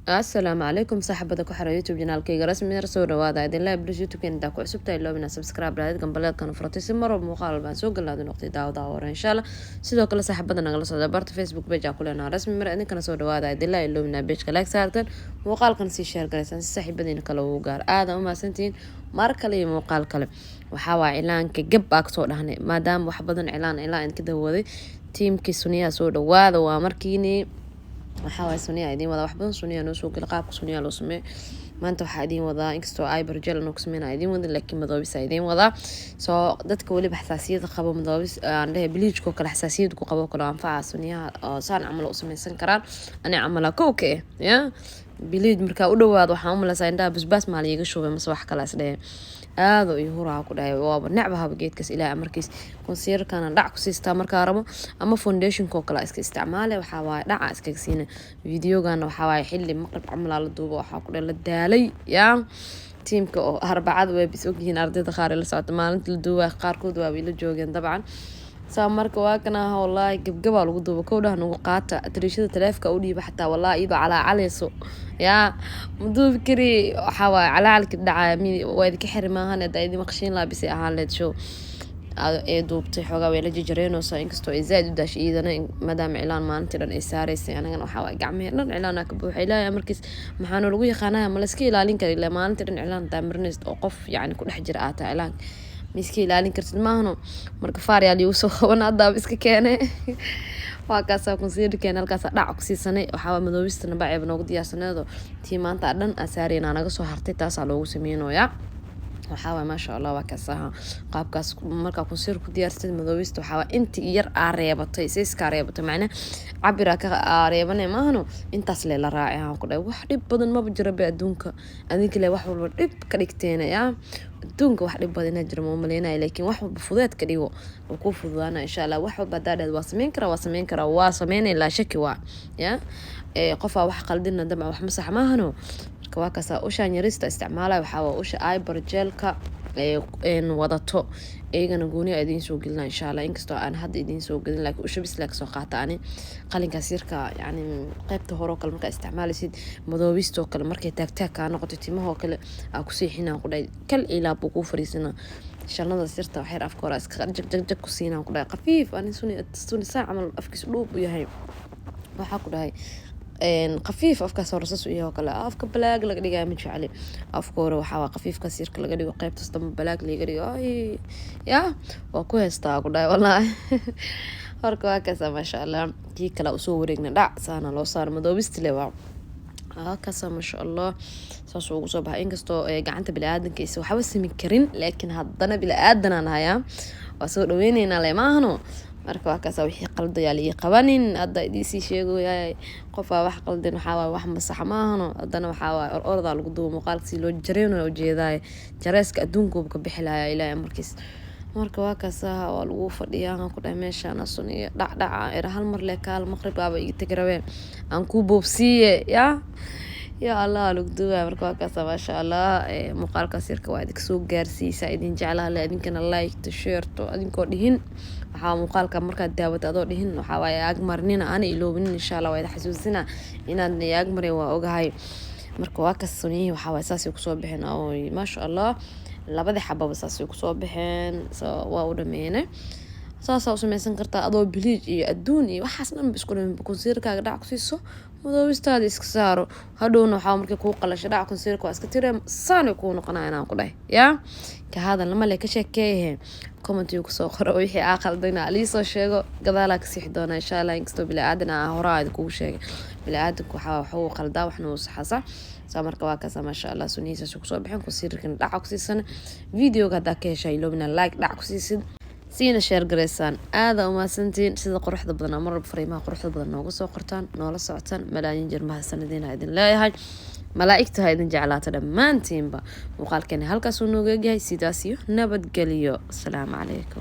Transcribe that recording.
السلام عليكم صاحبة كحرة يوتيوب جنال كي رسمي رسول وهذا إذن لا بلش يوتيوب كان داكو عسبتا إلا بنا سبسكرايب لهذا كان بلاد كانوا فرطي سمر ومقال بان سوق هذا نقطة داورة إن شاء الله سيدو كل صاحبة نغلص هذا برت فيسبوك بيجا كلنا رسمي مرة إني كان سود وهذا إذن لا إلا بنا بيج كلاك سارتن مقال كان سي شير كريسان صاحبة دين كلو قار هذا وما سنتين ماركلي مقال كلام وحاوا إعلان كجب أكتر هني ما دام وحبضن إعلان كده هو ذي تيم كيسونيا سود وهذا ومركيني waxaa Sonia idin wada wax badan Sonia noo soo gal qaabka Sonia loo sameeyo maanta waxa idin wada inkastoo ay barjel noo sameeyay idin wada laakiin madawis idin wada soo dadka wali xasaasiyad qabo madawis aan leeyahay bleach ko kala xasaasiyad ku qabo kala anfaca Sonia oo saan amal u sameeysan karaan ani amala kooke ya bleach marka u dhawaad waxa u malaysay inda basbaas maaliga shubay mas wax kala isdhay aad oo yuraa ku dhahay waa nacbaha geedkas ilaa markiis concealer kana dhac ku siista marka rabo ama foundation ko kala iska isticmaale waxa waa dhaca iska siina videogan waxa waa xilli maqrib amal la duubo waxa ku dhalay daalay ya teamka oo arbacad way bisogyiin ardayda qaar la socdo maalinta la duubo qaarkood waa wiil joogeen dabcan marka waa kana wallahi gabgaba lagu duubo kowdhaha nagu qaata atriishada taleefka u dhiiba xataa wallahi ido ala caleeso ya muduu fikri waxa waa calaalka dhacay way ka xirimahan hadii maqshin laabisay ahaan leed show ee duubtay xogaa way la jijareenoo soo inkastoo ay zaad u daashay idana madam cilaan maalintii dhan ay saareysay anagana waxa waa gacmaha dhan cilaan ka buuxay ilaa markiis maxaan lagu yaqaanaa ma la iska ilaalin karo ilaa maalintii dhan cilaan daamirneys oo qof yani ku dhex jira aata cilaan miski ilaalin kartid maahno marka faariyaal uu soo qaban adaab iska keenay waa kaas ku siirkeen halkaas dhac ku siisanay waxa madoobistana baceeb noogu diyaarsaneedo tii maanta dhan asaarina naga soo hartay taas loogu sameeyay waxaa ma sha Allah waa kasaha qaabkaas marka ku sir ku diyaarsatay madoobista waxa inta yar aareebatay iska aareebatay macna cabira ka aareebanay maahno intaas la raacay aan ku dhahay wax dhib badan ma jiro ba adduunka adinka le wax walba dhib ka dhigteena ya adduunka wax dhib badan jiro ma maleynaa laakiin wax walba fudeed ka dhigo oo ku fududaana insha Allah wax walba daadad waa sameyn kara waa sameynay la shaki waa ya qofa wax qaldina dama wax ma sax maahno waa kaasa usha yarista isticmaalay waxa waa usha ay barjelka een wadato eegana gooni idin soo gelina insha Allah inkastoo aan hadda idin soo gelin laakiin usha bis laga soo qaataani qalinka sirka yani qaybta hore kale marka isticmaalaysid madoobisto kale markay taagtaag ka noqoto timaha kale ku siixinaan ku dhaay kal ilaa buku fariisana shanada sirta waxay afkoora iska jag ku siinaan ku dhaay qafiif aan suni saac amal afkiis dhuub u yahay waxa ku dhaay خفيف أفكار صورصص وياه كلا أفكار بلاغ لقى دقيقة متفعلة أفكار وحوا خفيف كثير كلا قدي وقيب تصدم بلاغ لي قدي أي يا وكويس تاكل ده والله هركوا كذا ما شاء الله كي كلا أصورنا لا سانا لو صار مدوبست لوا كذا ما شاء الله ساسو صباح إنكستو قعنت بالآدم كيس وحوس من كرين لكن هضنا بالآدم أنا هيا وصور ويننا لي ما هنو marka waa kaas wixii qaldayaal iyo qabanin hadda idisi sheegay qof wax qaldan waxa wax masax maahno hadana waxa orda lagu duubo muuqaalkiisa loo jareeno oo jeeday jareeska adduunka ka bixilaya ilaa markiis marka waa kaas waa lagu fadhiyaa ku dhameeshaan asuniyo dhac hal mar le kaal maqrib baaba ii tagrabeen aan ku boobsiye ya Allah lagu duubo marka waa kaas ma sha Allah muuqaalka sirka waa idin soo gaarsiisa idin jeclaha la idinkana like to share to idinkoo dhihin waxa muuqaalka marka daawada adoo dhihin waxa way ag marnina aan iloobin insha Allah way xasuusina inaan ag maray waa ogahay marka waa kaas Sonia waxa way saasi ku soo bixin oo ma sha Allah labada xababa saasi ku soo bixin waa u dhameeyay saasa u sameeysan kartaa adoo bleach iyo adduun iyo waxaas dhan isku dhameeyay concealerkaaga dhac ku siiso madoobistaada iska saaro hadhowna waxa markay ku qalasho dhac concealerka waa iska tireen saan ku noqonayaan ku dhahay ya ka hada lama le ka sheekeeyay comment ku soo qoro wixii aqaldayna ali soo sheego gadaala ka sii doona insha Allah inkastoo bila aadana horaad ku sheegay bila aadku waxa uu qaldaa waxna uu saxasa marka waa kaas ma sha Allah Sonia ku soo bixin concealerkan dhac ku siisan videoga hada ka heshay loobina like dhac ku siisid سينا شير جريسان هذا وما سنتين سيدا قروح ضبنا مرة بفريمها قروح ضبنا نوغسو قرطان نولا سعطان ملايين جرمها السندين هايدن لا يهاي ملائكة هايدن جعلات دمان تيمبا وقال كان هالكاسو نوغا جاي سيداسيو نبت قليو السلام عليكم